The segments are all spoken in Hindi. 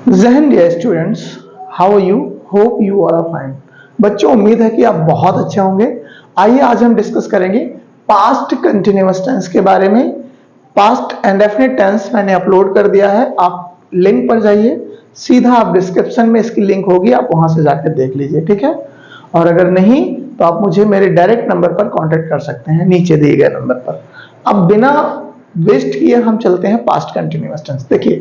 जहन dear students, how are you? Hope you are fine. बच्चों, उम्मीद है कि आप बहुत अच्छे होंगे। आइए आज हम डिस्कस करेंगे पास्ट कंटिन्यूअस टेंस के बारे में। पास्ट इंडेफिनिट टेंस मैंने अपलोड कर दिया है, आप लिंक पर जाइए, सीधा आप डिस्क्रिप्शन में इसकी लिंक होगी, आप वहां से जाकर देख लीजिए, ठीक है। और अगर नहीं तो आप मुझे मेरे डायरेक्ट नंबर पर कांटेक्ट कर सकते हैं, नीचे दिए गए नंबर पर। अब बिना वेस्ट किए हम चलते हैं पास्ट कंटिन्यूअस टेंस। देखिए,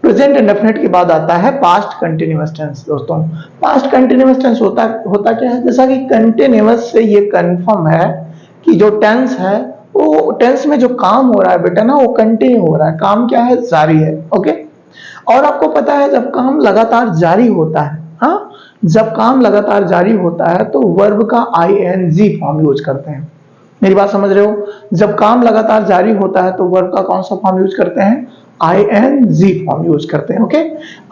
प्रेजेंट इंडेफिनिट के बाद आता है पास्ट कंटिन्यूअस टेंस। दोस्तों, पास्ट कंटिन्यूअस टेंस होता क्या है? जैसा कि कंटिन्यूअस से ये कंफर्म है कि जो टेंस है वो टेंस में जो काम हो रहा है बेटा ना, वो कंटिन्यू हो रहा है। काम क्या है? जारी है। ओके। और आपको पता है जब काम लगातार जारी होता है, हाँ, जब काम लगातार जारी होता है तो वर्ब का आईएनजी फॉर्म यूज करते हैं। मेरी बात समझ रहे हो? जब काम लगातार जारी होता है तो वर्ब का कौन सा फॉर्म यूज करते हैं? आईएनजी फॉर्म यूज करते हैं। ओके।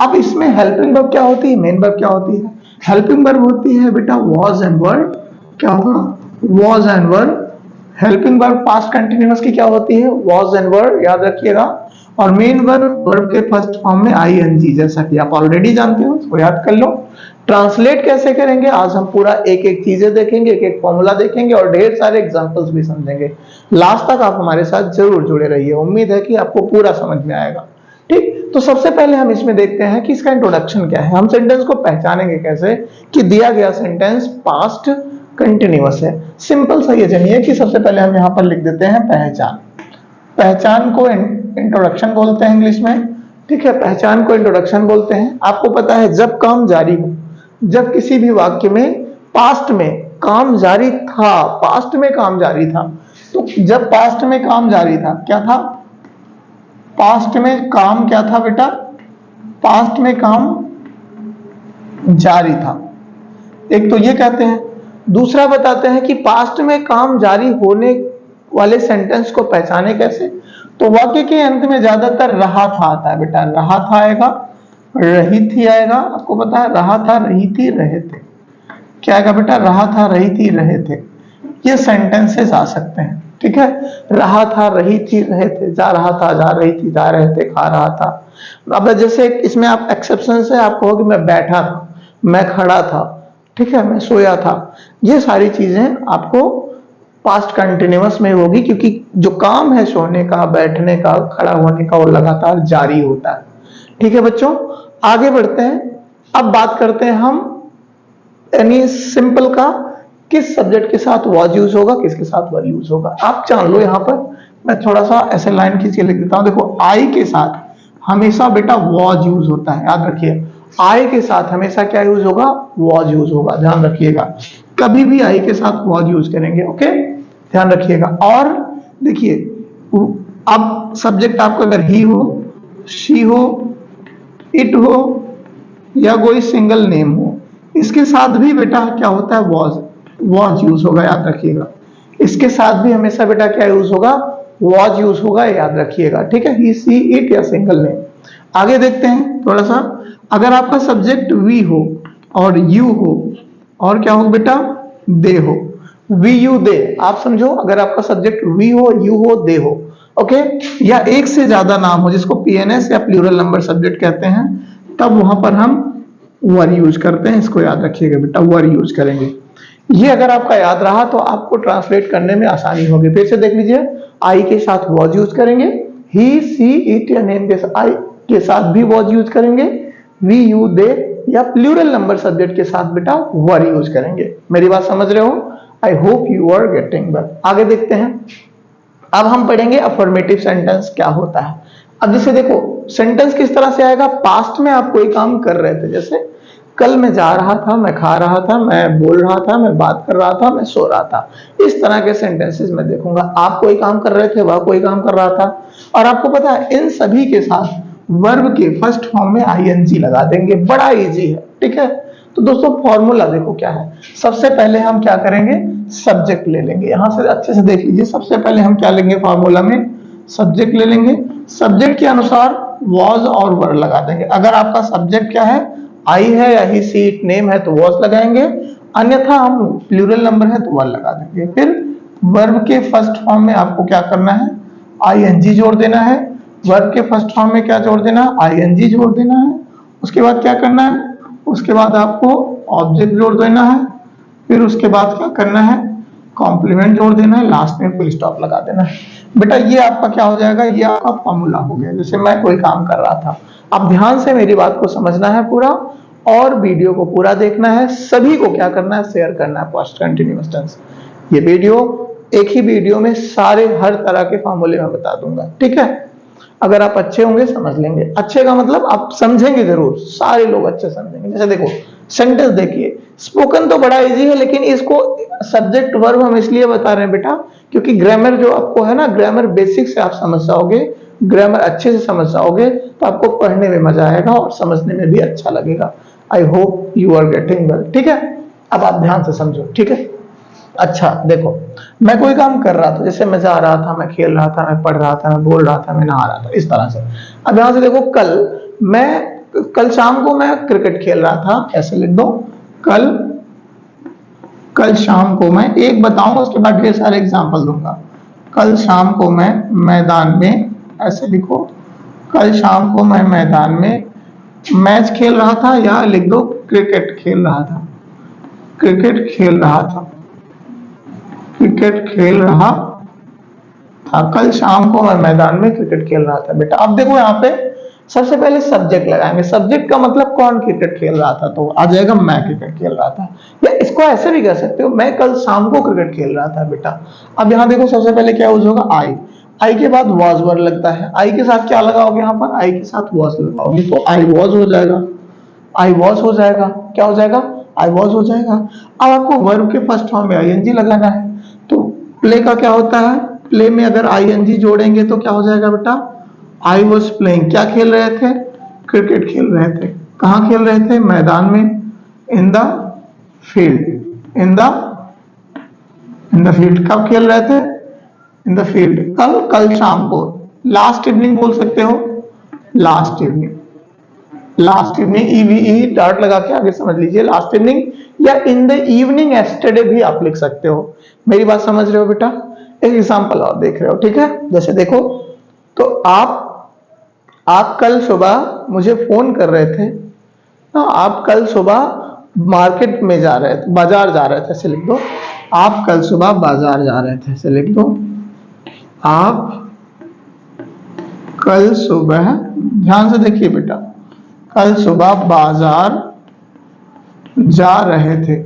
अब इसमें हेल्पिंग वर्ब क्या होती है, मेन वर्ब क्या होती है? हेल्पिंग वर्ब होती है बेटा वॉज एंड वर। क्या होगा? Was and were. Helping verb past continuous की क्या होती है? वॉज एंड वर, याद रखिएगा। और मेन वर्ब के फर्स्ट फॉर्म में आईएनजी, जैसा कि आप ऑलरेडी जानते हो, उसको याद कर लो। ट्रांसलेट कैसे करेंगे आज हम पूरा एक एक चीजें देखेंगे, एक एक फॉर्मूला देखेंगे और ढेर सारे एग्जांपल्स भी समझेंगे। लास्ट तक आप हमारे साथ जरूर जुड़े रहिए, उम्मीद है कि आपको पूरा समझ में आएगा। ठीक, तो सबसे पहले हम इसमें देखते हैं कि इसका इंट्रोडक्शन क्या है। हम सेंटेंस को पहचानेंगे कैसे कि दिया गया सेंटेंस पास्ट कंटिन्यूअस है। सिंपल सा ये जानिए कि सबसे पहले हम यहां पर लिख देते हैं पहचान। पहचान को इंट्रोडक्शन बोलते हैं इंग्लिश में, ठीक है। पहचान को इंट्रोडक्शन बोलते हैं। आपको पता है जब काम जारी हो, जब किसी भी वाक्य में पास्ट में काम जारी था, पास्ट में काम जारी था, तो जब पास्ट में काम जारी था, क्या था? पास्ट में काम क्या था बेटा? पास्ट में काम जारी था। एक तो ये कहते हैं, दूसरा बताते हैं कि पास्ट में काम जारी होने वाले सेंटेंस को पहचाने कैसे। तो वाक्य के अंत में ज्यादातर रहा था आता है बेटा, रहा था आएगा, रही थी आएगा। आपको पता है रहा था, रही थी, रहे थे। क्या आएगा बेटा? रहा था, रही थी, रहे थे। ये सेंटेंसेस आ सकते हैं, ठीक है। रहा था, रही थी, रहे थे, जा रहा था, जा रही थी, जा रहे थे, खा रहा था। अब जैसे इसमें आप एक्सेप्शन से आप कहोगे मैं बैठा था, मैं खड़ा था, ठीक है, मैं सोया था। ये सारी चीजें आपको पास्ट कंटिन्यूअस में होगी, क्योंकि जो काम है सोने का, बैठने का, खड़ा होने का, वो लगातार जारी होता है। ठीक है बच्चों, आगे बढ़ते हैं। अब बात करते हैं हम यानी सिंपल का, किस सब्जेक्ट के साथ वॉज यूज होगा, किसके साथ वर यूज होगा। आप जान लो, यहां पर मैं थोड़ा सा ऐसे लाइन खींच के लिख देता हूं। देखो, आई के साथ हमेशा बेटा वॉज यूज होता है, याद रखिए। आई के साथ हमेशा क्या यूज होगा? वॉज यूज होगा, ध्यान रखिएगा। कभी भी आई के साथ वॉज यूज करेंगे, ओके, ध्यान रखिएगा। और देखिए, अब सब्जेक्ट आपका अगर ही हो, शी हो, इट हो या कोई सिंगल नेम हो, इसके साथ भी बेटा क्या होता है? वॉज यूज होगा, याद रखिएगा। इसके साथ भी हमेशा बेटा क्या यूज होगा? वॉज यूज होगा, याद रखिएगा, ठीक है। ही, सी, इट या सिंगल नेम। आगे देखते हैं थोड़ा सा। अगर आपका सब्जेक्ट वी हो और यू हो और क्या हो बेटा? दे हो। वी, यू, दे, आप समझो। अगर आपका सब्जेक्ट वी हो, यू हो, दे हो, ओके, या एक से ज्यादा नाम हो, जिसको पीएनएस या प्लूरल नंबर सब्जेक्ट कहते हैं, तब वहां पर हम वर यूज करते हैं। इसको याद रखिएगा बेटा, वर यूज करेंगे। ये अगर आपका याद रहा तो आपको ट्रांसलेट करने में आसानी होगी। फिर से देख लीजिए, आई के साथ वॉज यूज करेंगे, ही, सी, इट या नेम के साथ भी वॉज यूज करेंगे, वी, यू, दे या प्लूरल नंबर सब्जेक्ट के साथ बेटा वर यूज करेंगे। मेरी बात समझ रहे हो? I hope you are getting that. आगे देखते हैं। अब हम पढ़ेंगे अफर्मेटिव सेंटेंस क्या होता है। अब जैसे देखो, सेंटेंस किस तरह से आएगा? पास्ट में आप कोई काम कर रहे थे, जैसे कल मैं जा रहा था, मैं खा रहा था, मैं बोल रहा था, मैं बात कर रहा था, मैं सो रहा था। इस तरह के सेंटेंसेस मैं देखूंगा। आप कोई काम कर रहे थे, वह कोई काम कर रहा था, और आपको पता है इन सभी के साथ वर्ब के फर्स्ट फॉर्म में आईएनजी लगा देंगे। बड़ा इजी है, ठीक है। तो दोस्तों, फॉर्मूला देखो क्या है। सबसे पहले हम क्या करेंगे? सब्जेक्ट ले लेंगे। यहां से अच्छे से देख लीजिए, सबसे पहले हम क्या लेंगे? फॉर्मूला में सब्जेक्ट ले लेंगे। सब्जेक्ट के अनुसार वॉज और वर लगा देंगे। अगर आपका सब्जेक्ट क्या है? आई है या ही, सी, इट, नेम है तो वॉज लगाएंगे, अन्यथा हम प्लूरल नंबर है तो वर लगा देंगे। फिर वर्ब के फर्स्ट फॉर्म में आपको क्या करना है? आईएनजी जोड़ देना है। वर्ब के फर्स्ट फॉर्म में क्या जोड़ देना है? आईएनजी जोड़ देना है। उसके बाद क्या करना है, उसके बाद आपको ऑब्जेक्ट जोड़ देना है, फिर उसके बाद क्या करना है, कॉम्प्लीमेंट जोड़ देना है, लास्ट में फुल स्टॉप लगा देना है। बेटा ये आपका क्या हो जाएगा, ये आपका फॉर्मूला हो गया। जैसे मैं कोई काम कर रहा था, अब ध्यान से मेरी बात को समझना है पूरा, और वीडियो को पूरा देखना है, सभी को क्या करना है, शेयर करना है पास्ट कंटिन्यूअस टेंस। ये वीडियो एक ही वीडियो में सारे हर तरह के फॉर्मूले में बता दूंगा, ठीक है। अगर आप अच्छे होंगे समझ लेंगे, अच्छे का मतलब आप समझेंगे जरूर, सारे लोग अच्छे समझेंगे। जैसे देखो सेंटेंस देखिए, स्पोकन तो बड़ा इजी है, लेकिन इसको सब्जेक्ट वर्ब हम इसलिए बता रहे हैं बेटा, क्योंकि ग्रामर जो आपको है ना, ग्रामर बेसिक से आप समझ जाओगे, ग्रामर अच्छे से समझ जाओगे तो आपको पढ़ने में मजा आएगा और समझने में भी अच्छा लगेगा। I hope you are getting well, ठीक है। अब आप ध्यान से समझो, ठीक है। अच्छा देखो, मैं कोई काम कर रहा था, जैसे मैं जा रहा था, मैं खेल रहा था, मैं पढ़ रहा था, मैं बोल रहा था, मैं नहा रहा था, इस तरह से। अब यहां से देखो, कल शाम को मैं क्रिकेट खेल रहा था, ऐसे लिख दो, कल शाम को मैं, एक बताऊंगा उसके बाद ढेर सारे एग्जांपल दूंगा। कल शाम को मैं मैदान में, ऐसे लिखो, कल शाम को मैं मैदान में मैच खेल रहा था, या लिख दो क्रिकेट खेल रहा था, क्रिकेट खेल रहा था, क्रिकेट खेल रहा था। कल शाम को मैं मैदान में क्रिकेट खेल रहा था। बेटा अब देखो यहाँ पे सबसे पहले सब्जेक्ट लगाएंगे। सब्जेक्ट का मतलब कौन क्रिकेट खेल रहा था, तो आ जाएगा मैं क्रिकेट खेल रहा था। या इसको ऐसे भी कह सकते हो, मैं कल शाम को क्रिकेट खेल रहा था बेटा। अब यहाँ देखो सबसे पहले क्या यूज होगा, आई के बाद वॉज वर्ड लगता है। आई के साथ क्या लगाओगे, यहाँ पर आई के साथ वॉज लगाओगे, तो आई वॉज हो जाएगा, आई वॉज हो जाएगा, क्या हो जाएगा, आई वॉज हो जाएगा। अब आपको वर्ब के फर्स्ट फॉर्म में आईएनजी लगाना है। तो प्ले का क्या होता है, प्ले में अगर आईएनजी जोड़ेंगे तो क्या हो जाएगा बेटा, आई वॉज प्लेइंग, क्या खेल रहे थे, क्रिकेट खेल रहे थे। कहाँ खेल रहे थे, मैदान में, in the field, in the field. कब खेल रहे थे, इन द फील्ड। कल शाम को, लास्ट इवनिंग बोल सकते हो, last evening, last evening, ईवीई dot लगा के आगे समझ लीजिए, लास्ट इवनिंग। या इन द इवनिंग एस्टरडे भी आप लिख सकते हो। मेरी बात समझ रहे हो बेटा। एक एग्जांपल और देख रहे हो, ठीक है। जैसे देखो, तो आप कल सुबह मुझे फोन कर रहे थे ना, आप कल सुबह मार्केट में जा रहे थे, बाजार जा रहे थे, ऐसे लिख दो। आप कल सुबह बाजार जा रहे थे, ऐसे लिख दो। आप कल सुबह, ध्यान से देखिए बेटा, कल सुबह बाजार जा रहे थे,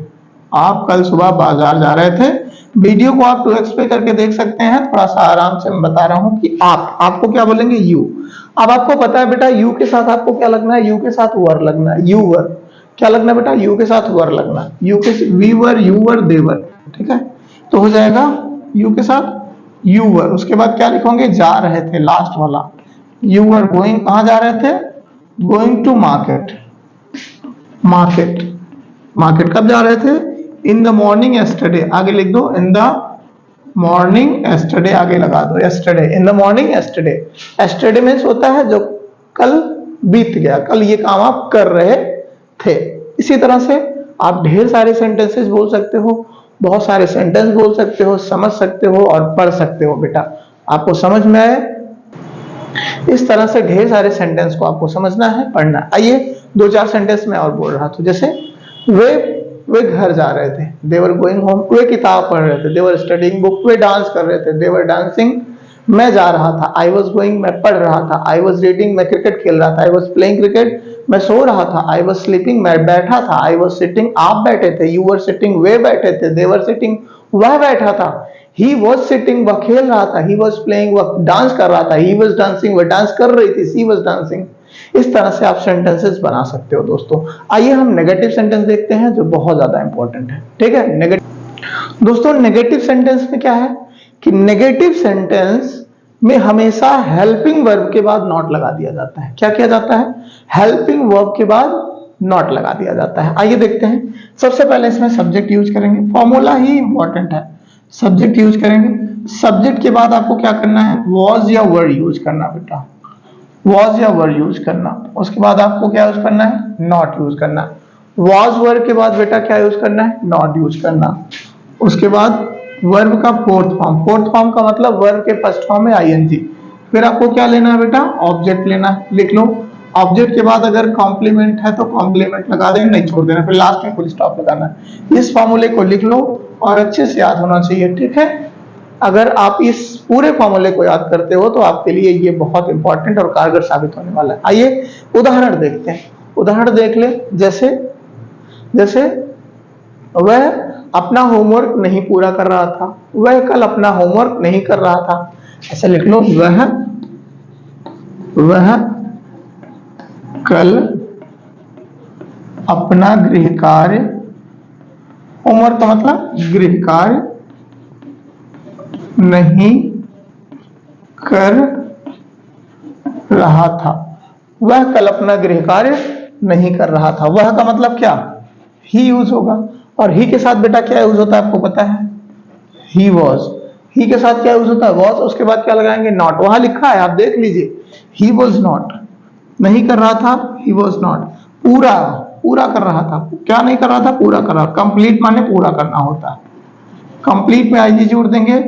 आप कल सुबह बाजार जा रहे थे। वीडियो को आप 2x पे करके देख सकते हैं, थोड़ा सा आराम से मैं बता रहा हूं कि आपको क्या बोलेंगे, यू। अब आपको पता है बेटा, यू के साथ आपको क्या लगना है, यू के साथ वर लगना है, यू वर। क्या लगना है बेटा, यू के साथ वर लगना है, यू के, वी वर, यू वर, दे वर, ठीक है। तो हो जाएगा यू के साथ यू वर। उसके बाद क्या लिखोगे, जा रहे थे, लास्ट वाला, यू वर गोइंग, कहां जा रहे थे, going to market, market, market कब जा रहे थे, इन द मॉर्निंग एस्टरडे, आगे लिख दो, इन द मॉर्निंग एस्टरडे, आगे लगा दो yesterday, in the morning yesterday. Yesterday means होता है जो कल बीत गया, कल ये काम आप कर रहे थे। इसी तरह से आप ढेर सारे सेंटेंसेस बोल सकते हो, बहुत सारे सेंटेंस बोल सकते हो, समझ सकते हो और पढ़ सकते हो। बेटा आपको समझ में आए, इस तरह से ढेर सारे सेंटेंस को आपको समझना है, पढ़ना है। आइए 2-4 सेंटेंस में और बोल रहा था। जैसे वे घर जा रहे थे, दे वर गोइंग होम। वे किताब पढ़ रहे थे, they were studying book. Way dance कर रहे थे, दे वर डांसिंग। मैं जा रहा था, आई वॉज गोइंग, मैं पढ़ रहा था। आई वॉज रीडिंग, मैं क्रिकेट खेल रहा था। आई वॉज प्लेइंग क्रिकेट, मैं सो रहा था। आई वॉज स्लीपिंग, मैं बैठा था। आई वॉज सिटिंग, आप बैठे थे। यू वर सिटिंग, वे बैठे थे। दे वर सिटिंग, वह बैठा था। ही वॉज सिटिंग, वह खेल रहा था। ही वॉज प्लेइंग, वह डांस कर रहा था। ही वॉज डांसिंग, वह डांस कर रही थी। She was dancing. इस तरह से आप सेंटेंसेस बना सकते हो दोस्तों। आइए हम नेगेटिव सेंटेंस देखते हैं, जो बहुत ज्यादा इंपॉर्टेंट है, ठीक है। नेगेटिव, दोस्तों नेगेटिव सेंटेंस में क्या है कि नेगेटिव सेंटेंस में हमेशा हेल्पिंग वर्ब के बाद नॉट लगा दिया जाता है। क्या किया जाता है, हेल्पिंग वर्ब के बाद नॉट लगा दिया जाता है। आइए देखते हैं। सबसे पहले इसमें सब्जेक्ट यूज करेंगे, फॉर्मूला ही इंपॉर्टेंट है। सब्जेक्ट यूज करेंगे, सब्जेक्ट के बाद आपको क्या करना है, वॉज या वर यूज करना बेटा, वॉज या वर यूज करना। उसके बाद आपको क्या यूज करना है, नॉट यूज करना। वॉज वर्ब के बाद बेटा क्या यूज करना है, नॉट यूज करना। उसके बाद वर्ब का फोर्थ फॉर्म, फोर्थ फॉर्म का मतलब वर्ब के फर्स्ट फॉर्म में आईएनजी। फिर आपको क्या लेना है बेटा, ऑब्जेक्ट लेना है। लिख लो, ऑब्जेक्ट के बाद अगर कॉम्प्लीमेंट है तो कॉम्प्लीमेंट लगा देना, नहीं छोड़ देना, फिर लास्ट में फुल स्टॉप लगाना है। इस फॉर्मूले को लिख लो और अच्छे से याद होना चाहिए, ठीक है। अगर आप इस पूरे फॉर्मूले को याद करते हो तो आपके लिए ये बहुत इंपॉर्टेंट और कारगर साबित होने वाला है। आइए उदाहरण देखते हैं, उदाहरण देख ले। जैसे जैसे वह अपना होमवर्क नहीं पूरा कर रहा था, वह कल अपना होमवर्क नहीं कर रहा था, ऐसे लिख लो। वह कल अपना गृह कार्य, होमवर्क का मतलब गृह कार्य नहीं कर रहा था। वह कल अपना गृह कार्य नहीं कर रहा था। वह का मतलब क्या, ही यूज होगा, और ही के साथ बेटा क्या यूज होता है आपको पता है, ही वॉज। ही के साथ क्या यूज होता है, वॉज, उसके बाद क्या लगाएंगे, नॉट। वहां लिखा है आप देख लीजिए, ही वॉज नॉट, नहीं कर रहा था, ही वॉज नॉट। पूरा, पूरा कर रहा था, क्या नहीं कर रहा था, पूरा कर रहा। कंप्लीट माने पूरा करना होता है, कंप्लीट में आईजी जोड़ देंगे।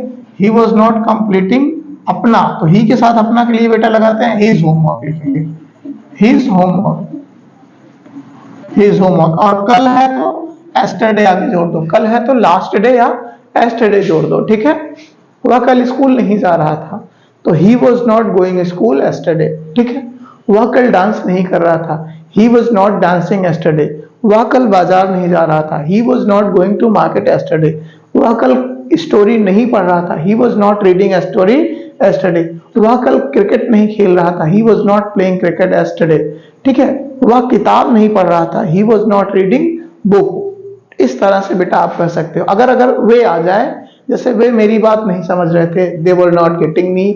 ही वॉज नॉट कंप्लीटिंग अपना, तो ही के साथ अपना के लिए बेटा लगाते हैं हिज होमवर्क लिखेंगे, हिज होमवर्क, हिज होमवर्क। और कल है तो एस्टरडे आगे जोड़ दो, कल है तो लास्ट डे या एस्टरडे जोड़ दो, ठीक है। वह कल स्कूल नहीं जा रहा था, तो he was not going school yesterday, ठीक है। वह कल डांस नहीं कर रहा था, he was not dancing yesterday. वह कल बाजार नहीं जा रहा था, he was not going to market yesterday. वह कल स्टोरी नहीं पढ़ रहा था, he was not reading a story yesterday. वह कल क्रिकेट नहीं खेल रहा था, he was not playing cricket yesterday, ठीक है। वह किताब नहीं पढ़ रहा था, he was not reading book. इस तरह से बेटा आप कह सकते हो। अगर वे आ जाए, जैसे वे मेरी बात नहीं समझ रहे थे, they were not getting me,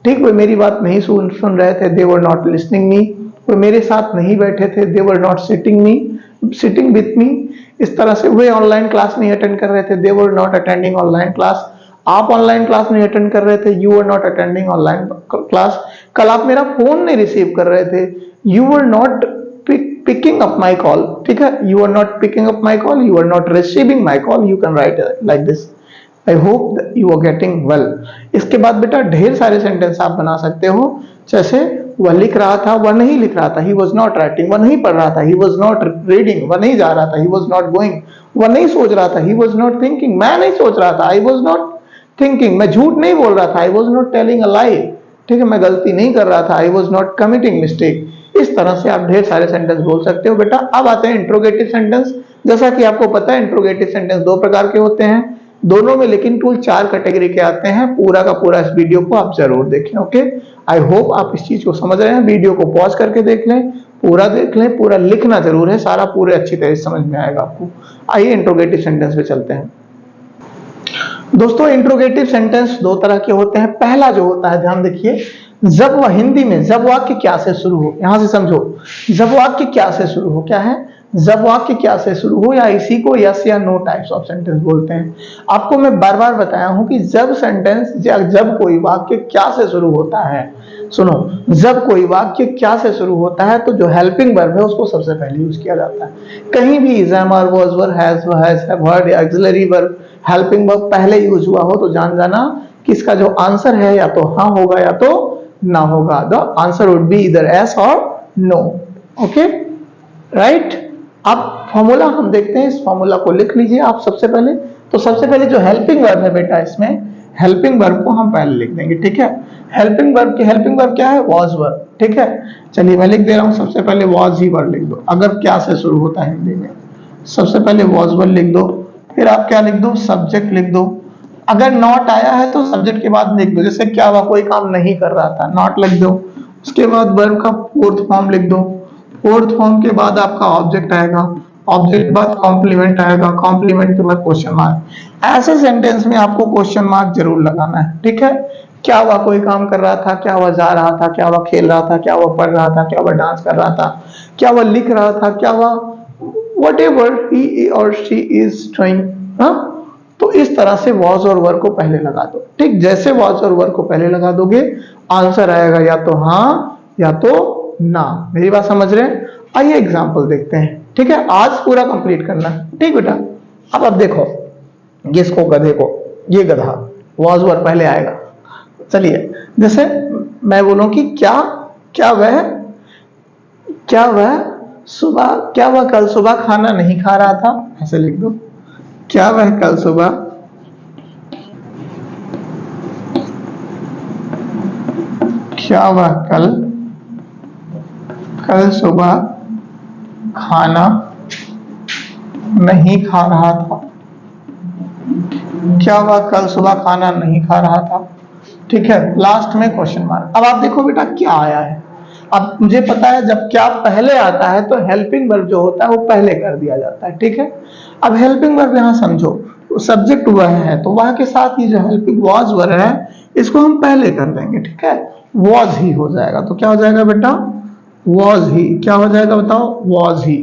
ठीक। वे मेरी बात नहीं सुन रहे थे, they were not listening me. वे मेरे साथ नहीं बैठे थे, they were not sitting with me. इस तरह से वे ऑनलाइन क्लास नहीं अटेंड कर रहे थे, they were not attending online class. आप ऑनलाइन क्लास नहीं अटेंड कर रहे थे, you were not attending online class. कल आप मेरा फोन नहीं रिसीव कर रहे थे, you were not picking up my call, ठीक है। You are not picking up my call, you are not receiving my call. You can write like this, I hope you are getting well. इसके बाद बेटा ढेर सारे सेंटेंस आप बना सकते हो, जैसे वह लिख रहा था, वह नहीं लिख रहा था, ही वॉज नॉट राइटिंग। वह नहीं पढ़ रहा था, ही वॉज नॉट रीडिंग। वह नहीं जा रहा था, ही वॉज नॉट गोइंग। वह नहीं सोच रहा था, ही वॉज नॉट थिंकिंग। मैं नहीं सोच रहा था, आई वॉज नॉट थिंकिंग। मैं झूठ नहीं बोल रहा था, I was not telling a lie, ठीक है। मैं गलती नहीं कर रहा था, I was not committing mistake. इस तरह से आप ढेर सारे सेंटेंस बोल सकते हो बेटा। अब आते हैं इंट्रोगेटिव सेंटेंस। जैसा कि आपको पता है इंट्रोगेटिव सेंटेंस दो प्रकार के होते हैं, दोनों में लेकिन टूल 4 कैटेगरी के आते हैं। पूरा का पूरा इस वीडियो को आप जरूर देखें, ओके। आई होप आप इस चीज को समझ रहे हैं। वीडियो को पॉज करके देख लें, पूरा देख लें, पूरा लिखना जरूर है, सारा पूरे अच्छी तरह से समझ में आएगा आपको। आइए इंट्रोगेटिव सेंटेंस पे चलते हैं। दोस्तों इंट्रोगेटिव सेंटेंस दो तरह के होते हैं। पहला जो होता है, ध्यान देखिए, जब वह हिंदी में जब वाक्य क्या से शुरू हो, यहां से समझो, जब वाक्य क्या से शुरू हो, क्या है, जब वाक्य क्या से शुरू हो, या इसी को यस या नो टाइप्स ऑफ सेंटेंस बोलते हैं। आपको मैं बार बार बताया हूं कि जब सेंटेंस या जब कोई वाक्य क्या से शुरू होता है, सुनो, जब कोई वाक्य क्या से शुरू होता है तो जो हेल्पिंग वर्ब है उसको सबसे पहले यूज किया जाता है। कहीं भी is, am, are, was, were, has, have, had या ऑक्सिलरी वर्ब, हेल्पिंग वर्ब पहले यूज हुआ हो तो जान जाना कि इसका जो आंसर है या तो हाँ होगा या तो ना होगा। द आंसर वुड बी इधर एस और नो, ओके, राइट। अब फॉर्मूला हम देखते हैं, इस फॉर्मूला को लिख लीजिए आप सबसे पहले। तो सबसे पहले जो हेल्पिंग वर्ब है बेटा, इसमें हेल्पिंग वर्ब को हम पहले लिख देंगे, ठीक है। हेल्पिंग वर्ब क्या है, वॉज वर्ब, ठीक है। चलिए मैं लिख दे रहा हूं, सबसे पहले वॉज ही वर्ब लिख दो। अगर क्या से शुरू होता है हिंदी में, सबसे पहले वॉज वर्ब लिख दो, फिर आप क्या लिख दो, सब्जेक्ट लिख दो। अगर नॉट आया है तो सब्जेक्ट के बाद लिख दो, जैसे क्या हुआ, कोई काम नहीं कर रहा था, नॉट लिख दो। उसके बाद वर्ब का फोर्थ फॉर्म लिख दो, फोर्थ फॉर्म के बाद आपका ऑब्जेक्ट आएगा, ऑब्जेक्ट के बाद कॉम्प्लीमेंट आएगा, कॉम्प्लीमेंट के बाद क्वेश्चन मार्क। ऐसे सेंटेंस में आपको क्वेश्चन मार्क जरूर लगाना है, ठीक है। क्या हुआ, कोई काम कर रहा था, क्या हुआ जा रहा था, क्या हुआ खेल रहा था, क्या हुआ पढ़ रहा था, क्या हुआ डांस कर रहा था, क्या हुआ लिख रहा था, क्या हुआ whatever he or she is doing, हाँ। तो इस तरह से वॉज और वर्ब को पहले लगा दो, ठीक। जैसे वॉज और वर्ब को पहले लगा दोगे आंसर आएगा या तो हाँ या तो ना। मेरी बात समझ रहे हैं। आइए एग्जांपल देखते हैं, ठीक है। आज पूरा कंप्लीट करना, ठीक बेटा। अब देखो, जिसको गधे को, ये गधा, वॉज वर्ब पहले आएगा। चलिए, जैसे मैं बोलूं कि क्या क्या क्या वह कल सुबह खाना नहीं खा रहा था, ऐसे लिख दो। क्या वह कल सुबह क्या वह कल सुबह खाना नहीं खा रहा था? क्या वह कल सुबह खाना नहीं खा रहा था? ठीक है, लास्ट में क्वेश्चन मार्क। अब आप देखो बेटा क्या आया है। अब मुझे पता है जब क्या पहले आता है तो हेल्पिंग वर्ब जो होता है वो पहले कर दिया जाता है, ठीक है। अब हेल्पिंग वर्ब यहां समझो, सब्जेक्ट वह है तो वह के साथ ये जो हेल्पिंग वॉज वर्ब है इसको हम पहले कर देंगे, ठीक है। वॉज ही हो जाएगा, तो क्या हो जाएगा बेटा, वॉज ही। क्या हो जाएगा बताओ, वॉज ही।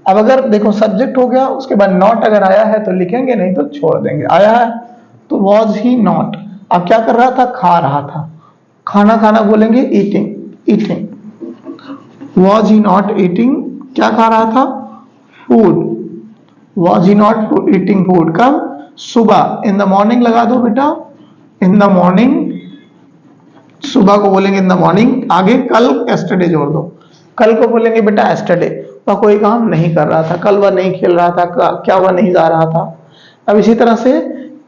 अब अगर देखो सब्जेक्ट हो गया, उसके बाद नॉट अगर आया है तो लिखेंगे, नहीं तो छोड़ देंगे। आया है तो वॉज ही नॉट। अब क्या कर रहा था, खा रहा था। खाना खाना बोलेंगे eating, eating. Was he not eating, क्या खा रहा था, food. Was he not eating food. कब, सुबह, इन द मॉर्निंग लगा दो बेटा, इन द मॉर्निंग। सुबह को बोलेंगे इन द मॉर्निंग। आगे कल एस्टरडे जोड़ दो, कल को बोलेंगे बेटा एस्टरडे। वह कोई काम नहीं कर रहा था, कल वह नहीं खेल रहा था, क्या वह नहीं जा रहा था। अब इसी तरह से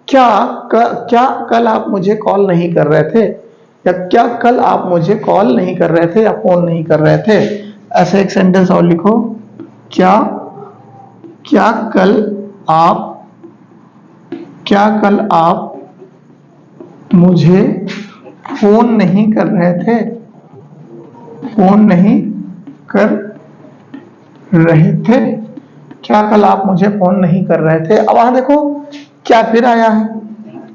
क्या कल आप मुझे कॉल नहीं कर रहे थे, या क्या कल आप मुझे कॉल नहीं कर रहे थे या फोन नहीं कर रहे थे। ऐसे एक सेंटेंस और लिखो, क्या कल आप मुझे फोन नहीं कर रहे थे, फोन नहीं कर रहे थे। क्या कल आप मुझे फोन नहीं कर रहे थे। अब वहां देखो क्या फिर आया है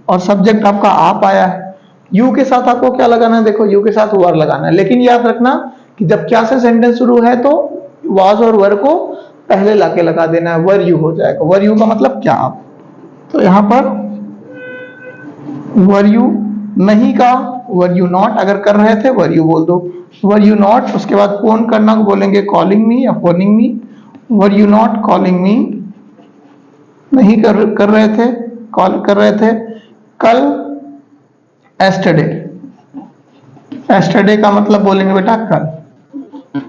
और सब्जेक्ट आपका आप आया है। यू के साथ आपको क्या लगाना है, देखो यू के साथ वर लगाना है, लेकिन याद रखना कि जब क्या से सेंटेंस शुरू है तो वाज और वर को पहले लाके लगा देना है, वर यू हो जाएगा। वर यू का मतलब क्या आप, तो यहां पर वर यू नहीं का, वर यू नॉट। अगर कर रहे थे वर यू बोल दो, वर यू नॉट। उसके बाद फोन करना को बोलेंगे कॉलिंग मी या phoning me. Were you not calling me, नहीं कर रहे थे, कॉल कर रहे थे। कल एस्टरडे, एस्टरडे का मतलब बोलेंगे बेटा कल।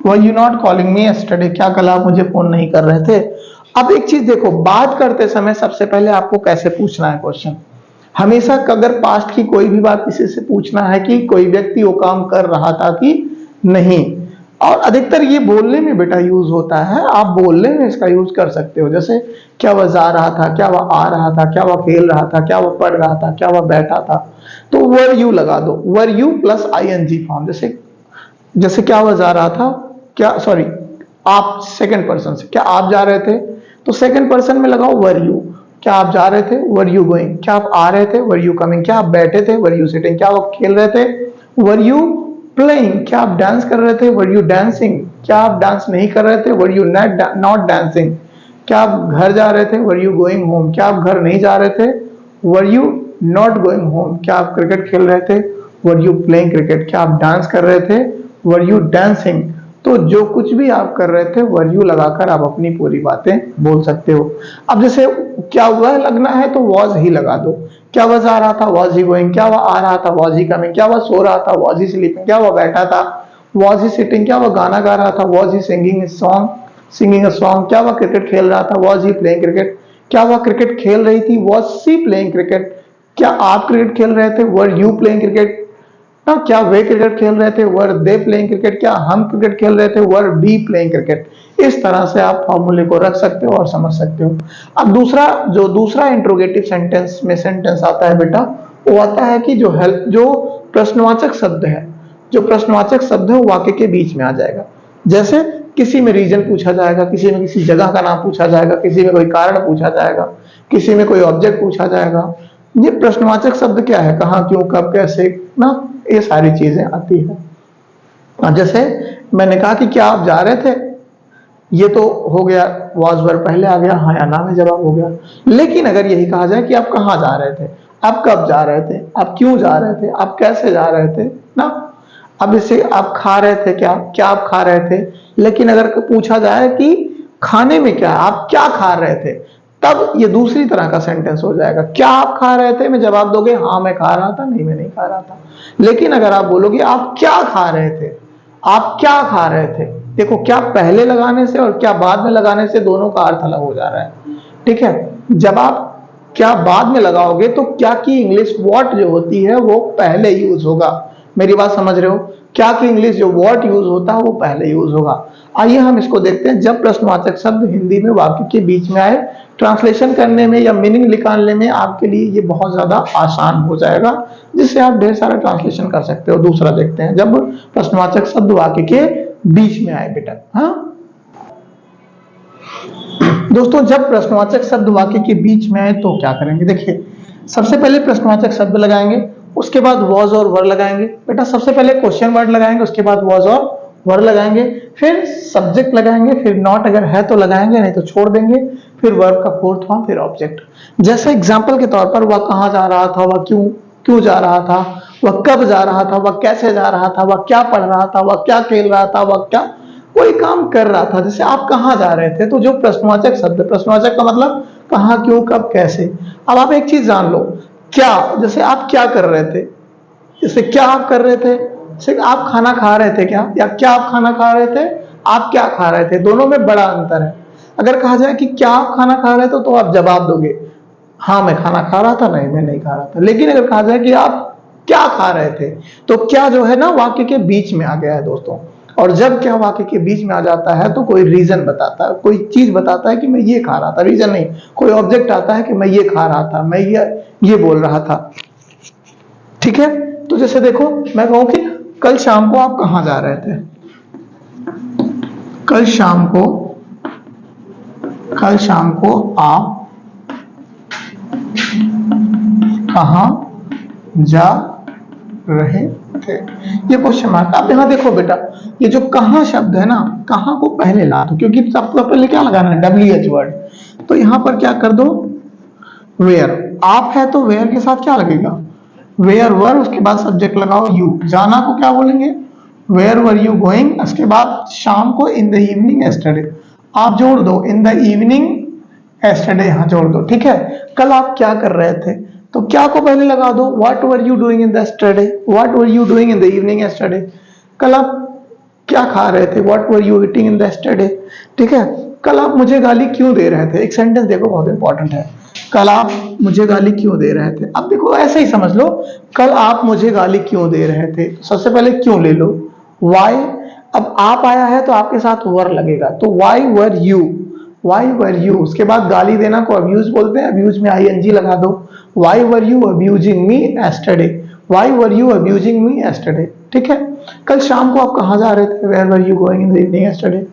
Were you not calling me yesterday, क्या कल आप मुझे फोन नहीं कर रहे थे। अब एक चीज देखो, बात करते समय सबसे पहले आपको कैसे पूछना है क्वेश्चन। हमेशा अगर पास्ट की कोई भी बात किसी से पूछना है कि कोई व्यक्ति वो काम कर रहा था कि नहीं, और अधिकतर ये बोलने में बेटा यूज होता है, आप बोलने में इसका यूज कर सकते हो। जैसे क्या वह जा रहा था, क्या वह आ रहा था, क्या वह खेल रहा था, क्या वह पढ़ रहा था, क्या वह बैठा था, तो वर यू लगा दो, were you plus ING form. जैसे जैसे क्या वह जा रहा था, क्या सॉरी आप सेकंड पर्सन से, क्या आप जा रहे थे, तो सेकंड पर्सन में लगाओ वर यू। क्या आप जा रहे थे, वर यू गोइंग। क्या आप आ रहे थे, वर यू कमिंग। क्या आप बैठे थे, वर यू सिटिंग। क्या आप खेल रहे थे, वर यू प्लेइंग। क्या आप डांस कर रहे थे, वर यू डांसिंग। क्या आप डांस नहीं कर रहे थे, वर यू नॉट डांसिंग। क्या आप घर जा रहे थे, वर यू गोइंग होम। क्या आप घर नहीं जा रहे थे, were you not going home. क्या आप क्रिकेट खेल रहे थे, वर यू प्लेइंग क्रिकेट। क्या आप डांस कर रहे थे, वर यू डांसिंग। तो जो कुछ भी आप कर रहे थे वर यू लगाकर आप अपनी पूरी बातें बोल सकते हो। अब जैसे क्या वह लगना है तो वॉज ही लगा दो। क्या वह जा रहा था, वॉज ही गोइंग। क्या वह आ रहा था, वॉज ही कमिंग। क्या वह सो रहा था, वॉज ही स्लीपिंग। क्या वह बैठा था, वॉज ही सिटिंग। क्या वह गाना गा रहा था, was he singing a song. क्या वह क्रिकेट खेल रहा था, वॉज ही प्लेइंग क्रिकेट। क्या वह क्रिकेट खेल रही थी, वॉज सी प्लेइंग क्रिकेट। क्या आप क्रिकेट खेल रहे थे, वर यू प्लेइंग क्रिकेट। क्या वे क्रिकेट खेल रहे थे, वर दे प्लेइंग क्रिकेट। क्या हम क्रिकेट खेल रहे थे, वर बी प्लेइंग क्रिकेट। इस तरह से आप फॉर्मूले को रख सकते हो और समझ सकते हो। अब दूसरा इंट्रोगेटिव सेंटेंस में सेंटेंस आता है बेटा, वो आता है कि जो प्रश्नवाचक शब्द है, जो प्रश्नवाचक शब्द है वो वाक्य के बीच में आ जाएगा। जैसे किसी में रीजन पूछा जाएगा, किसी में किसी जगह का नाम पूछा जाएगा, किसी में कोई कारण पूछा जाएगा, किसी में कोई ऑब्जेक्ट पूछा जाएगा। ये प्रश्नवाचक शब्द क्या है, कहाँ, क्यों, कब, कैसे ना, ये सारी चीजें आती है। जैसे मैंने कहा कि क्या आप जा रहे थे, ये तो हो गया, वाज वर्ब पहले आ गया, हाँ या ना में जवाब हो गया। लेकिन अगर यही कहा जाए कि आप कहाँ जा रहे थे, आप कब जा रहे थे, आप क्यों जा रहे थे, आप कैसे जा रहे थे ना। अब इसे आप खा रहे थे, क्या आप खा रहे थे। लेकिन अगर पूछा जाए कि खाने में क्या, आप क्या खा रहे थे, तब ये दूसरी तरह का सेंटेंस हो जाएगा। क्या आप खा रहे थे में जवाब दोगे हाँ मैं खा रहा था, नहीं मैं नहीं खा रहा था। लेकिन अगर आप बोलोगे आप क्या खा रहे थे, आप क्या खा रहे थे, देखो क्या पहले लगाने से और क्या बाद में लगाने से दोनों का अर्थ अलग हो जा रहा है। ठीक है, जब आप क्या बाद में लगाओगे तो क्या की इंग्लिश व्हाट जो होती है वो पहले यूज होगा। मेरी बात समझ रहे हो, क्या की इंग्लिश जो व्हाट यूज होता है वो पहले यूज होगा। आइए हम इसको देखते हैं। जब प्रश्नवाचक शब्द हिंदी में वाक्य के बीच में आए, ट्रांसलेशन करने में या मीनिंग निकालने में आपके लिए ये बहुत ज्यादा आसान हो जाएगा, जिससे आप ढेर सारा ट्रांसलेशन कर सकते हो। दूसरा देखते हैं, जब प्रश्नवाचक शब्द वाक्य के बीच में आए बेटा। हाँ दोस्तों, जब प्रश्नवाचक शब्द वाक्य के बीच में आए तो क्या करेंगे। देखिए, सबसे पहले प्रश्नवाचक शब्द लगाएंगे, उसके बाद वॉज और वर लगाएंगे। बेटा सबसे पहले क्वेश्चन वर्ड लगाएंगे, उसके बाद वॉज और वर लगाएंगे, फिर सब्जेक्ट लगाएंगे, फिर नॉट अगर है तो लगाएंगे, नहीं तो छोड़ देंगे, फिर वर्ब का फोर्थ फॉर्म, फिर ऑब्जेक्ट। जैसे एग्जांपल के तौर पर वह कहाँ जा रहा था, वह क्यों क्यों जा रहा था, वह कब जा रहा था, वह कैसे जा रहा था, वह क्या पढ़ रहा था, वह क्या खेल रहा था, वह क्या कोई काम कर रहा था। जैसे आप कहाँ जा रहे थे, तो जो प्रश्नवाचक शब्द, प्रश्नवाचक का मतलब कहाँ, क्यों, कब, कैसे। अब आप एक चीज जान लो, क्या, जैसे आप क्या कर रहे थे, जैसे क्या आप कर रहे थे, जैसे आप खाना खा रहे थे क्या, या क्या आप खाना खा रहे थे, आप क्या खा रहे थे, दोनों में बड़ा अंतर है। अगर कहा जाए कि क्या आप खाना खा रहे थे तो आप जवाब दोगे हाँ मैं खाना खा रहा था, नहीं मैं नहीं खा रहा था। लेकिन अगर कहा जाए कि आप क्या खा रहे थे, तो क्या जो है ना वाक्य के बीच में आ गया है दोस्तों। और जब क्या वाक्य के बीच में आ जाता है तो कोई रीजन बताता है, कोई चीज बताता है कि मैं ये खा रहा था, रीजन नहीं, कोई ऑब्जेक्ट आता है कि मैं ये खा रहा था, मैं ये बोल रहा था। ठीक है, तो जैसे देखो मैं कहूं कि कल शाम को आप कहां जा रहे थे, कल शाम को आप कहां जा रहे थे, ये क्वेश्चन मार्क। आप यहां देखो बेटा, ये जो कहां शब्द है ना, कहां को पहले ला दो, क्योंकि सबसे पहले क्या लगाना है, WH वर्ड। तो यहां पर क्या कर दो, वेयर। आप है तो वेयर के साथ क्या लगेगा, वेयर वर, उसके बाद सब्जेक्ट लगाओ यू। जाना को क्या बोलेंगे, वेयर वर यू गोइंग। उसके बाद शाम को इन द इवनिंग एस्टरडे, आप जोड़ दो इन द इवनिंग एस्टरडे, यहां जोड़ दो। ठीक है, कल आप क्या कर रहे थे, तो क्या को पहले लगा दो, what were you doing in the yesterday, what were you doing in the evening yesterday. कल आप क्या खा रहे थे, what were you eating in the yesterday. ठीक है, कल आप मुझे गाली क्यों दे रहे थे। एक सेंटेंस देखो बहुत इंपॉर्टेंट है, कल आप मुझे गाली क्यों दे रहे थे। अब देखो ऐसे ही समझ लो, कल आप मुझे गाली क्यों दे रहे थे, सबसे पहले क्यों ले लो, वाई। अब आप आया है तो आपके साथ वर लगेगा, तो why were you, why were you. उसके बाद गाली देना को अब्यूज बोलते हैं, अब्यूज में ING लगा दो, why were you abusing me yesterday, why were you abusing me yesterday. ठीक है, कल शाम को आप कहां जा रहे थे, where were you going in the evening yesterday.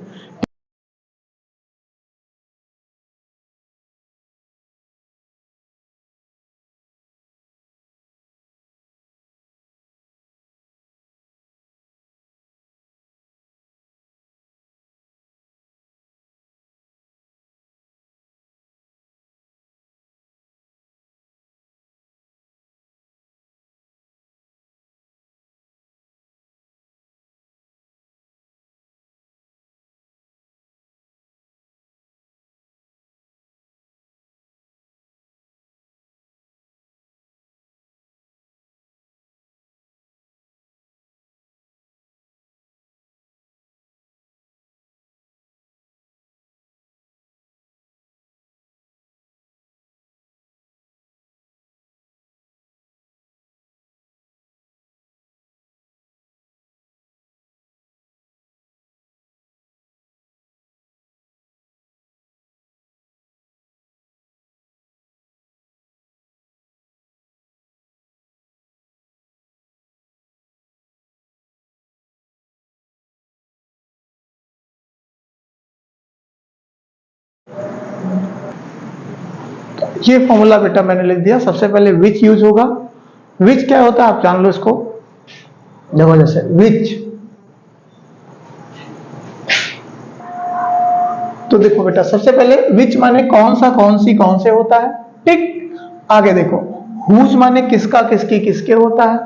ये फॉर्मूला बेटा मैंने लिख दिया। सबसे पहले विच यूज होगा, विच क्या होता है आप जान लो इसको। देखो जैसे विच, तो देखो बेटा सबसे पहले विच माने कौन सा, कौन सी, कौन से होता है। ठीक, आगे देखो हुज माने किसका, किसकी, किसके होता है।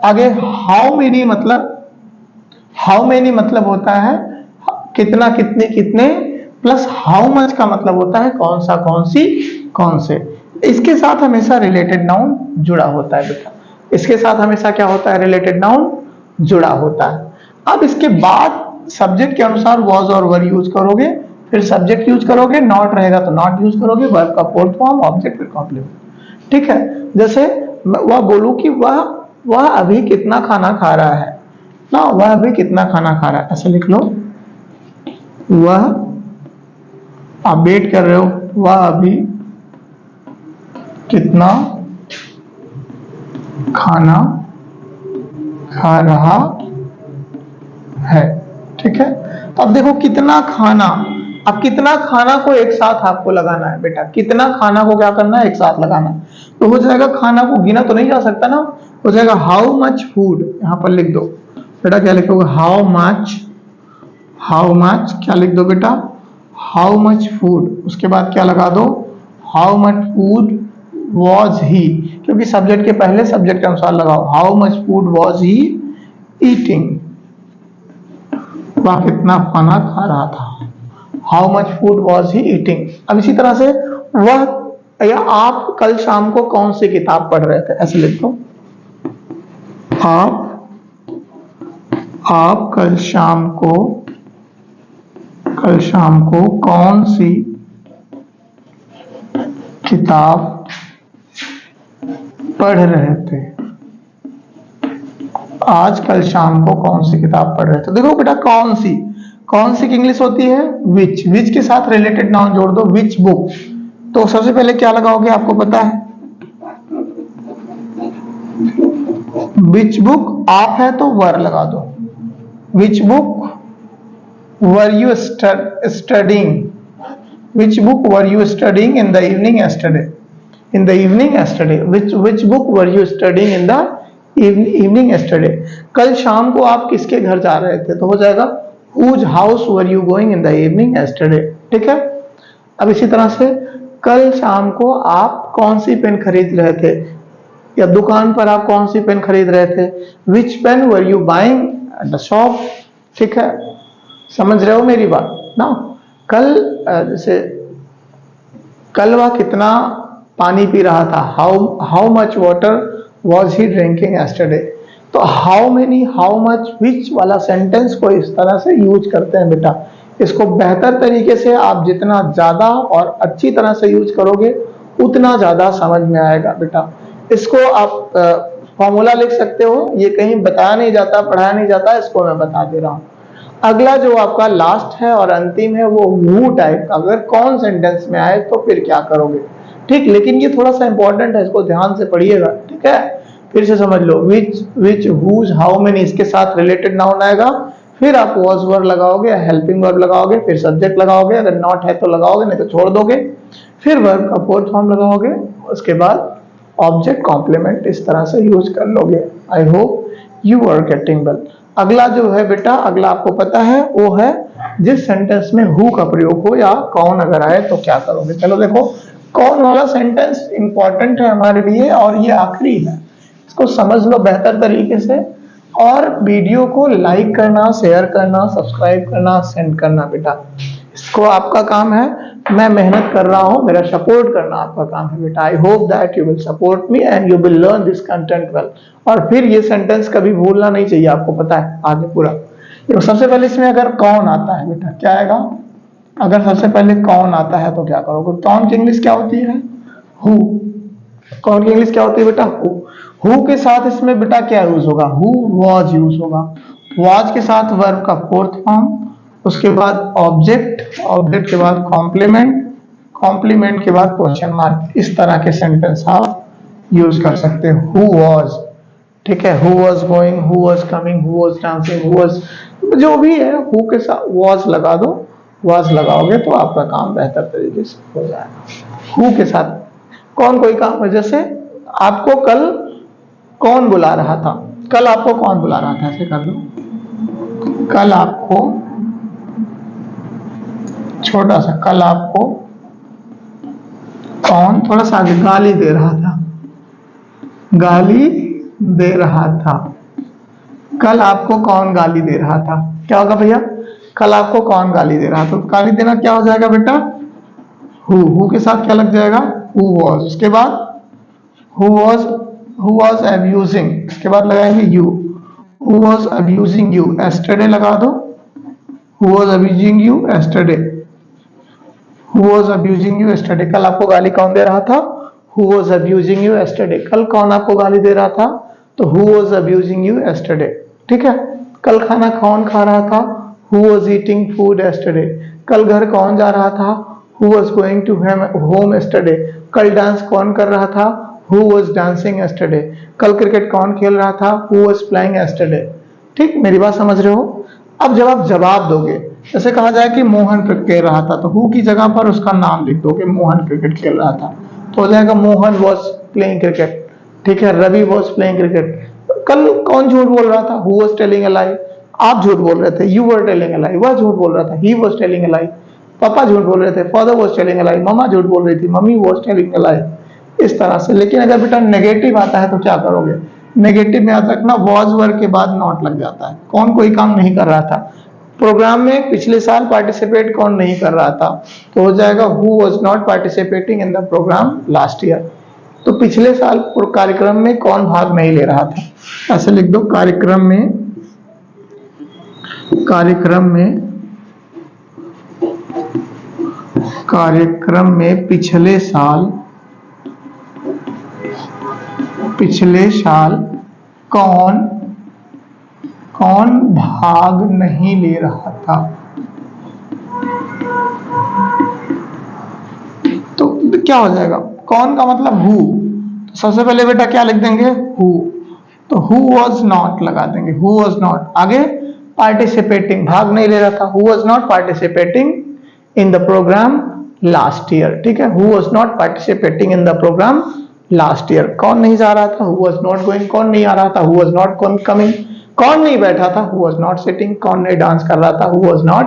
आगे हाउ मेनी मतलब, हाउ मेनी मतलब होता है कितना, कितने, कितने, प्लस हाउ मच का मतलब होता है कौन सा, कौन सी, कौन से। इसके साथ हमेशा रिलेटेड नाउन जुड़ा होता है बेटा, इसके साथ हमेशा क्या होता है, रिलेटेड नाउन जुड़ा होता है। अब इसके बाद सब्जेक्ट के अनुसार was और were यूज करोगे, फिर सब्जेक्ट यूज करोगे, नॉट रहेगा तो नॉट यूज करोगे, वर्ब का फोर्थ फॉर्म, ऑब्जेक्ट फिर कॉम्प्लीमेंट। ठीक है, जैसे वह बोलूं कि वह अभी कितना खाना खा रहा है ना, वह अभी कितना खाना खा रहा है, ऐसे लिख लो। वह, आप वेट कर रहे हो, वह अभी कितना खाना खा रहा है। ठीक है, तो अब देखो कितना खाना, अब कितना खाना को एक साथ आपको लगाना है बेटा, कितना खाना को क्या करना है, एक साथ लगाना है। तो हो जाएगा, खाना को गिना तो नहीं जा सकता ना, हो जाएगा हाउ मच फूड, यहां पर लिख दो बेटा, क्या लिखोगे, हाउ मच क्या लिख दो बेटा, हाउ मच फूड, उसके बाद क्या लगा दो, how much food was he, क्योंकि सब्जेक्ट के पहले सब्जेक्ट के अनुसार लगाओ, how much food was he eating, वह कितना खाना खा रहा था, how much food was he eating. अब इसी तरह से वह या आप कल शाम को कौन सी किताब पढ़ रहे थे, ऐसे लिख दो, आप कल शाम को कौन सी किताब पढ़ रहे थे, आज कल शाम को कौन सी किताब पढ़ रहे थे। देखो बेटा, कौन सी की इंग्लिश होती है, विच के साथ रिलेटेड नाउन जोड़ दो, विच बुक। तो सबसे पहले क्या लगाओगे, आपको पता है, विच बुक, आप है तो वर लगा दो, which book were you studying, which book were you studying in the evening yesterday, which book were you studying in the evening yesterday। कल शाम को आप किसके घर जा रहे थे, तो हो जाएगा whose house were you going in the evening yesterday। ठीक है, अब इसी तरह से कल शाम को आप कौन सी पेन खरीद रहे थे, या दुकान पर आप कौन सी पेन खरीद रहे थे, which pen were you buying at the shop। ठीक है, समझ रहे हो मेरी बात ना। कल जैसे कल वह कितना पानी पी रहा था, how much water was he drinking yesterday। तो हाउ मेनी, हाउ मच, विच वाला सेंटेंस को इस तरह से यूज करते हैं बेटा। इसको बेहतर तरीके से आप जितना ज्यादा और अच्छी तरह से यूज करोगे उतना ज्यादा समझ में आएगा बेटा। इसको आप फॉर्मूला लिख सकते हो, ये कहीं बताया नहीं जाता, पढ़ाया नहीं जाता, इसको मैं बता दे रहा हूं। अगला जो आपका लास्ट है और अंतिम है वो हु टाइप का, अगर कौन सेंटेंस में आए तो फिर क्या करोगे। ठीक, लेकिन ये थोड़ा सा इंपॉर्टेंट है, इसको ध्यान से पढ़िएगा। ठीक है, फिर से समझ लो, विच हुज हाउ मेनी, इसके साथ रिलेटेड नाउन आएगा, फिर आप वॉज वर्ब लगाओगे, हेल्पिंग वर्ब लगाओगे, फिर सब्जेक्ट लगाओगे, अगर नॉट है तो लगाओगे, नहीं तो छोड़ दोगे, फिर वर्ब का फोर्थ फॉर्म लगाओगे, उसके बाद ऑब्जेक्ट कॉम्प्लीमेंट, इस तरह से यूज कर लोगे। I hope you are getting well. अगला जो है बेटा, अगला आपको पता है वो है जिस सेंटेंस में हु का प्रयोग हो या कौन अगर आए तो क्या करोगे। चलो देखो, कौन वाला सेंटेंस इंपॉर्टेंट है हमारे लिए और ये आखिरी है, इसको समझ लो बेहतर तरीके से, और वीडियो को लाइक करना, शेयर करना, सब्सक्राइब करना, सेंड करना बेटा, इसको आपका काम है। मैं मेहनत कर रहा हूं, मेरा सपोर्ट करना आपका काम है बेटा। I hope that you will support me and you will learn this content well. और फिर ये सेंटेंस कभी भूलना नहीं चाहिए, आपको पता है आगे पूरा। तो सबसे पहले इसमें अगर कौन आता है बेटा, क्या आएगा, अगर सबसे पहले कौन आता है तो क्या करोगे। कौन की इंग्लिश क्या होती है, हु। कौन की इंग्लिश क्या होती है बेटा, हु के साथ इसमें बेटा क्या यूज होगा, हु वॉज यूज होगा, वॉज के साथ वर्ब का फोर्थ फॉर्म, उसके बाद ऑब्जेक्ट, ऑब्जेक्ट के बाद कॉम्प्लीमेंट, कॉम्प्लीमेंट के बाद क्वेश्चन मार्क। इस तरह के सेंटेंस आप यूज कर सकते हो, हु वॉज। ठीक है, who was going, who was coming, who was dancing, who was, जो भी है हु के साथ वॉज लगा दो, वॉज लगाओगे तो आपका काम बेहतर तरीके से हो जाएगा। हु के साथ कौन कोई काम है, जैसे आपको कल कौन बुला रहा था, कल आपको कौन बुला रहा था, ऐसे कर दो, कल आपको, छोटा सा, कल आपको कौन, थोड़ा सा आगे, गाली दे रहा था, गाली दे रहा था, कल आपको कौन गाली दे रहा था, क्या होगा भैया, कल आपको कौन गाली दे रहा था। तो गाली देना क्या हो जाएगा बेटा, हु के साथ क्या लग जाएगा, हु वॉज, उसके बाद हु वॉज अब्यूजिंग, इसके बाद लगाएंगे you, who was abusing you, yesterday लगा दो, who was abusing you yesterday, who was abusing you yesterday, कल आपको गाली कौन दे रहा था? Who was abusing you yesterday, कल कौन आपको गाली दे रहा था? तो who was abusing you yesterday, ठीक है। कल खाना कौन खा रहा था? Who was eating food yesterday, कल घर कौन जा रहा था? Who was going to home yesterday, कल डांस कौन कर रहा था? हु वाज डांसिंग यस्टरडे, कल क्रिकेट कौन खेल रहा था? Who was playing yesterday. ठीक, मेरी बात समझ रहे हो? अब जब आप जवाब दोगे, जैसे कहा जाए कि मोहन क्रिकेट खेल रहा था, तो हु की जगह पर उसका नाम लिख दोगे, मोहन क्रिकेट खेल रहा था, तो हो जाएगा मोहन वॉज प्लेइंग क्रिकेट। ठीक है, रवि वॉज प्लेइंग क्रिकेट। कल कौन झूठ बोल रहा था? हु वॉज टेलिंग अ लाई, आप झूठ बोल रहे थे, यू वर टेलिंग अ लाई, वह झूठ बोल रहा था, ही वॉज टेलिंग अ लाई। पापा झूठ बोल रहे थे, फादर वॉज टेलिंग अ लाई, मम्मा झूठ बोल रही थी, मम्मी वॉज टेलिंग अ लाई। इस तरह से। लेकिन अगर बेटा नेगेटिव आता है तो क्या करोगे? नेगेटिव में याद रखना वॉज वर्ड के बाद नॉट लग जाता है। कौन कोई काम नहीं कर रहा था प्रोग्राम में, पिछले साल पार्टिसिपेट कौन नहीं कर रहा था, तो हो जाएगा who was not participating in the programme last year. तो पिछले साल कार्यक्रम में कौन भाग नहीं ले रहा था, ऐसे लिख दो, कार्यक्रम में, कार्यक्रम में, कार्यक्रम में पिछले साल, पिछले साल कौन कौन भाग नहीं ले रहा था। तो क्या हो जाएगा? कौन का मतलब हु, तो सबसे पहले बेटा क्या लिख देंगे? हु, तो हु वाज नॉट लगा देंगे, हु वाज नॉट। आगे पार्टिसिपेटिंग, भाग नहीं ले रहा था, who was not participating in the programme last year. ठीक है, who was not participating in the programme last year. कौन नहीं जा रहा था? Who was not going. कौन नहीं आ रहा था? Who was not coming. कौन नहीं बैठा था? Who was not sitting. कौन नहीं डांस कर रहा था? Who was not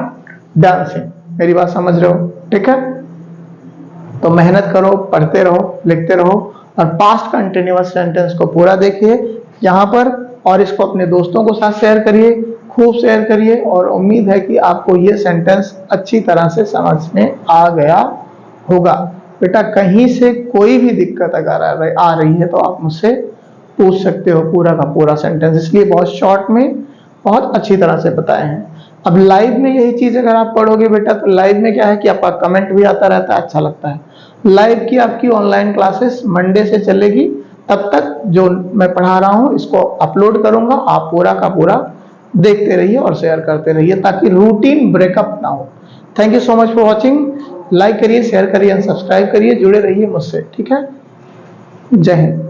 dancing. मेरी बात समझ रहे हो? ठीक है, तो मेहनत करो, पढ़ते रहो, लिखते रहो, और पास्ट कंटिन्यूअस सेंटेंस को पूरा देखिए यहाँ पर, और इसको अपने दोस्तों के साथ शेयर करिए, खूब शेयर करिए, और उम्मीद है कि आपको ये सेंटेंस अच्छी तरह से समझ में आ गया होगा। बेटा कहीं से कोई भी दिक्कत अगर आ रही है तो आप मुझसे पूछ सकते हो, पूरा का पूरा सेंटेंस, इसलिए बहुत शॉर्ट में बहुत अच्छी तरह से बताए हैं। अब लाइव में यही चीज अगर आप पढ़ोगे बेटा, तो लाइव में क्या है कि आपका कमेंट भी आता रहता है, अच्छा लगता है। लाइव की आपकी ऑनलाइन क्लासेस मंडे से चलेगी, तब तक जो मैं पढ़ा रहा हूँ इसको अपलोड करूंगा, आप पूरा का पूरा देखते रहिए और शेयर करते रहिए, ताकि रूटीन ब्रेकअप ना हो। Thank you so much for watching. Like करिए, शेयर करिए एंड सब्सक्राइब करिए, जुड़े रहिए मुझसे। ठीक है, जय हिंद।